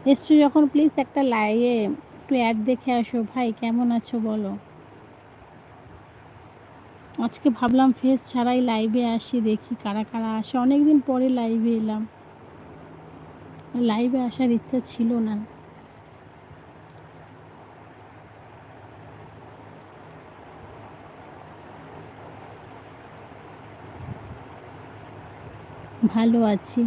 এসছো যখন প্লিজ একটা একটু অ্যাড দেখে আসো। ভাই কেমন আছো বলো? আজকে ভাবলাম ফেস ছাড়াই লাইভে আসি, দেখি কারা, কারা আসে। অনেকদিন পরে লাইভে এলাম। লাইভে আসার ইচ্ছা ছিল না। ভালো আছি।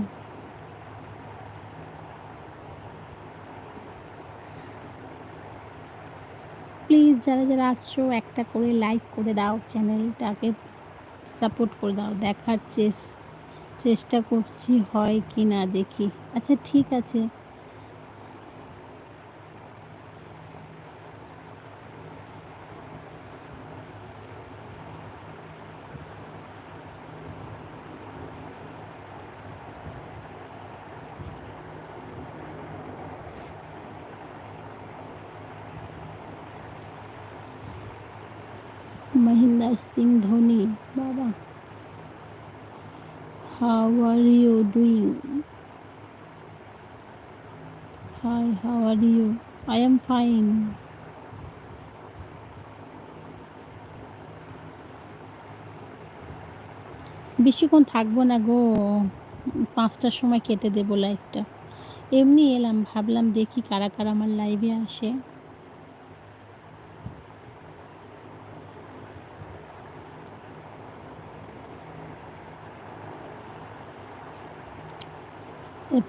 প্লিজ যারা, যারা আসছো একটা করে লাইক করে দাও। চ্যানেলটাকে সাপোর্ট করে দাও। দেখার চেষ্টা করছি হয় কি না দেখি। আচ্ছা ঠিক আছে। মহেন্দ্র সিং ধোনি, বাবা। How are you doing? Hi, how are you? I am fine. বেশিক্ষণ থাকবো না গো। ৫টার সময় কেটে দেবো লাইভটা। এমনি এলাম, ভাবলাম দেখি কারা, কারা আমার লাইভে আসে।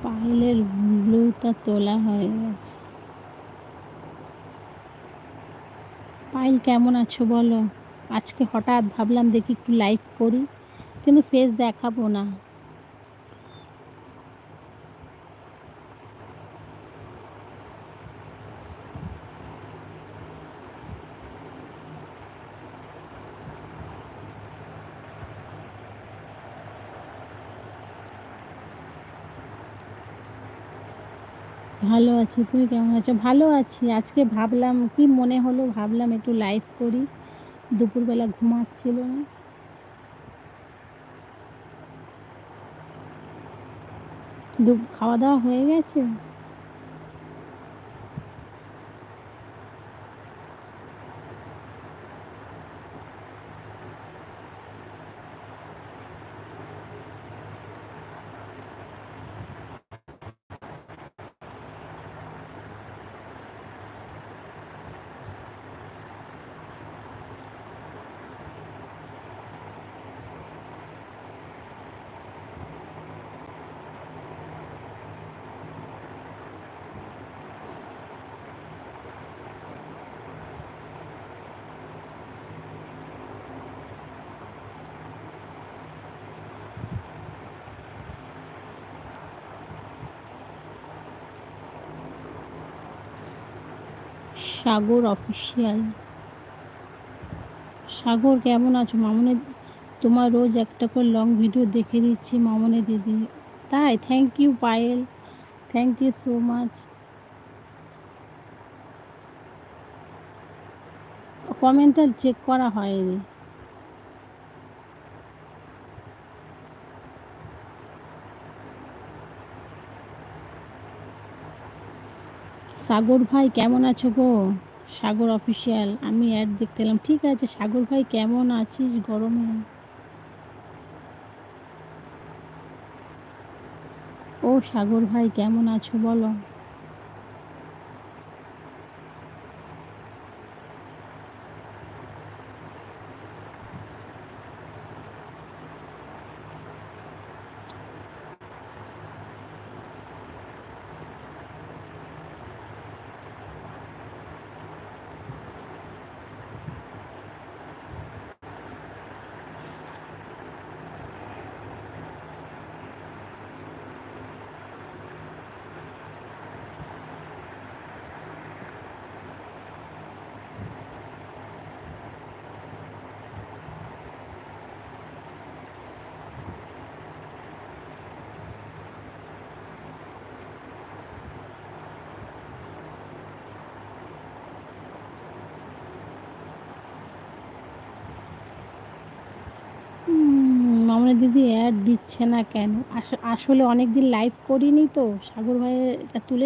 পায়েলের ব্লুটা তোলা হয়ে গেছে। পায়েল কেমন আছো বলো? আজকে হঠাৎ ভাবলাম দেখি একটু লাইভ করি, কিন্তু ফেস দেখাবো না। ভালো আছি, তুমি কেমন আছো? ভালো আছি। আজকে ভাবলাম কি মনে হলো, ভাবলাম একটু লাইভ করি। দুপুরবেলা ঘুম আসছিল না। খাওয়া দাওয়া হয়ে গেছে? সাগর অফিসিয়াল। সাগর কেমন আছো? মামনি, তোমার রোজ একটা করে লং ভিডিও দেখে দিচ্ছি মামনি দিদি। তাই? Thank you Payel, thank you so much. কমেন্টটা চেক করা হয়নি। সাগর ভাই কেমন আছো গো? সাগর অফিসিয়াল, আমি অ্যাড দেখতে এলাম। ঠিক আছে সাগর ভাই, কেমন আছিস গরমে? ও সাগর ভাই কেমন আছো বলো? মামনি দিদি অ্যাড দিচ্ছে না কেন? আসলে অনেক দিন লাইভ করিনি তো, সাগর ভাইয়ের এটা তুলে